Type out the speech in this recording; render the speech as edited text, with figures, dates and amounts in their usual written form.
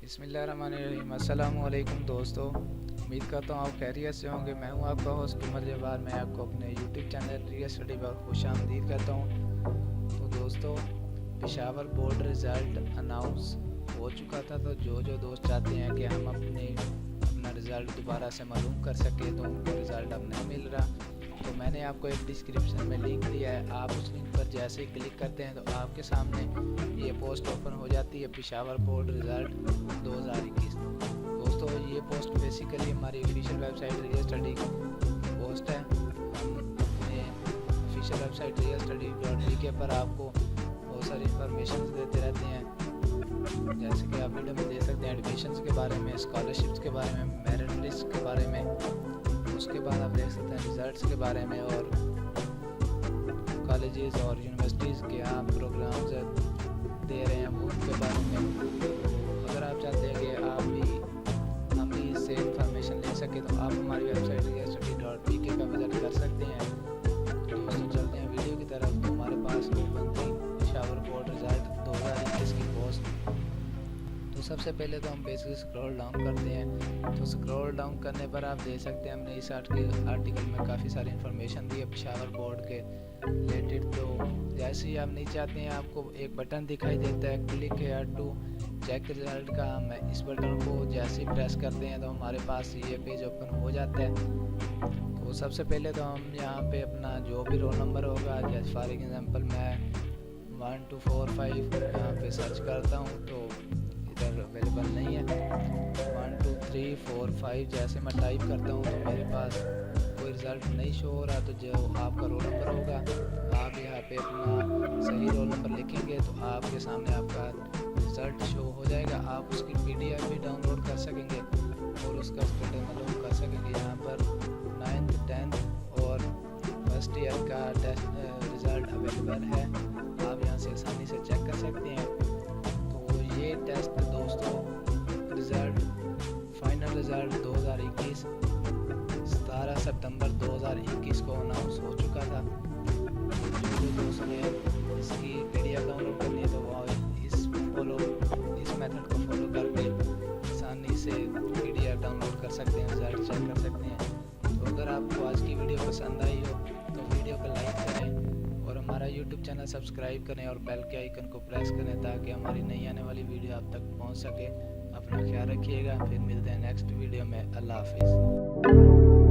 बिस्मिल्लाहिर्रहमानिर्रहीम। अस्सलामु अलैकुम दोस्तों, उम्मीद करता हूँ आप खैरियत से होंगे। मैं हूँ आपका होस्ट उमर जवार। मैं आपको अपने यूट्यूब चैनल रियल स्टडी पर खुशामदीद करता हूँ। तो दोस्तों, पेशावर बोर्ड रिज़ल्ट अनाउंस हो चुका था। तो जो दोस्त चाहते हैं कि हम अपना रिज़ल्ट दोबारा से मालूम कर सकें, तो उनको रिज़ल्ट अब नहीं मिल रहा, तो मैंने आपको एक डिस्क्रिप्शन में लिंक दिया है। आप उस लिंक पर जैसे ही क्लिक करते हैं तो आपके सामने ये पोस्ट ओपन हो जाती है, पेशावर बोर्ड रिज़ल्ट 2021। दोस्तों, ये पोस्ट बेसिकली हमारी ऑफिशियल वेबसाइट रियल स्टडी की पोस्ट है। हम अपने ऑफिशियल वेबसाइट realstudy.bk पर आपको बहुत सारी इंफॉर्मेशन देते रहते हैं, जैसे कि आप वीडियो में देख सकते हैं एडमिशन्स के बारे में, स्कॉलरशिप्स के बारे में, मेरिट लिस्ट के बारे में। उसके बाद आप देख सकते हैं रिजल्ट्स के बारे में और कॉलेजेस और यूनिवर्सिटीज़ के आप प्रोग्राम्स दे रहे हैं वो उनके बारे में। अगर आप चाहते हैं कि हम भी इससे इंफॉर्मेशन ले सकें, तो आप हमारी वेबसाइट realstudy.bk पर विजिट कर सकते हैं। दोस्तों, चलते हैं वीडियो की तरफ। तो हमारे पास बनती पेशावर बोर्ड रिजल्ट 2021 की पोस्ट। तो सबसे पहले तो हम बेसिक स्क्रॉल डाउन करते हैं। तो स्क्रॉल डाउन करने पर आप देख सकते हैं हमने इस आर्टिकल में काफ़ी सारी इन्फॉर्मेशन दी है पेशावर बोर्ड के रिलेटेड। तो जैसे ही आप नीचे आते हैं, आपको एक बटन दिखाई देता है click here to check result का। हम इस बटन को जैसे ही प्रेस करते हैं तो हमारे पास ये पेज ओपन हो जाता है। तो सबसे पहले तो हम यहाँ पे अपना जो भी रोल नंबर होगा, जैसे फॉर एग्जांपल मैं 1 2 4 5 यहाँ पे सर्च करता हूँ, तो इधर अवेलेबल नहीं है। 1 2 3 4 5 जैसे मैं टाइप करता हूँ तो मेरे पास कोई रिज़ल्ट नहीं शो हो रहा। तो जो आपका रोल नंबर होगा, आप यहाँ पे अपना सही रोल नंबर लिखेंगे तो आपके सामने आपका रिज़ल्ट शो हो जाएगा। आप उसकी PDF भी डाउनलोड कर सकेंगे और उसका स्टेटस मालूम कर सकेंगे। यहाँ पर 9th 10th और फर्स्ट ईयर का टेस्ट रिज़ल्ट अवेलेबल है, आप यहाँ से आसानी से चेक कर सकते हैं। तो ये टेस्ट दोस्तों रिज़ल्ट फाइनल रिज़ल्ट 2021 17 सितंबर 2021 को अनाउंस हो चुका था। जो दोस्तों ने इसकी PDF डाउनलोड करनी है तो वो इस मेथड को फॉलो करके आसानी से PDF डाउनलोड कर सकते हैं, रिज़ल्ट चेक कर सकते हैं। तो अगर आपको आज की वीडियो पसंद आई हो तो वीडियो को लाइक करें और हमारा YouTube चैनल सब्सक्राइब करें और बेल के आइकन को प्रेस करें ताकि हमारी नई आने वाली वीडियो आप तक पहुंच सके। अपना ख्याल रखिएगा, फिर मिलते हैं नेक्स्ट वीडियो में। अल्लाह हाफिज़।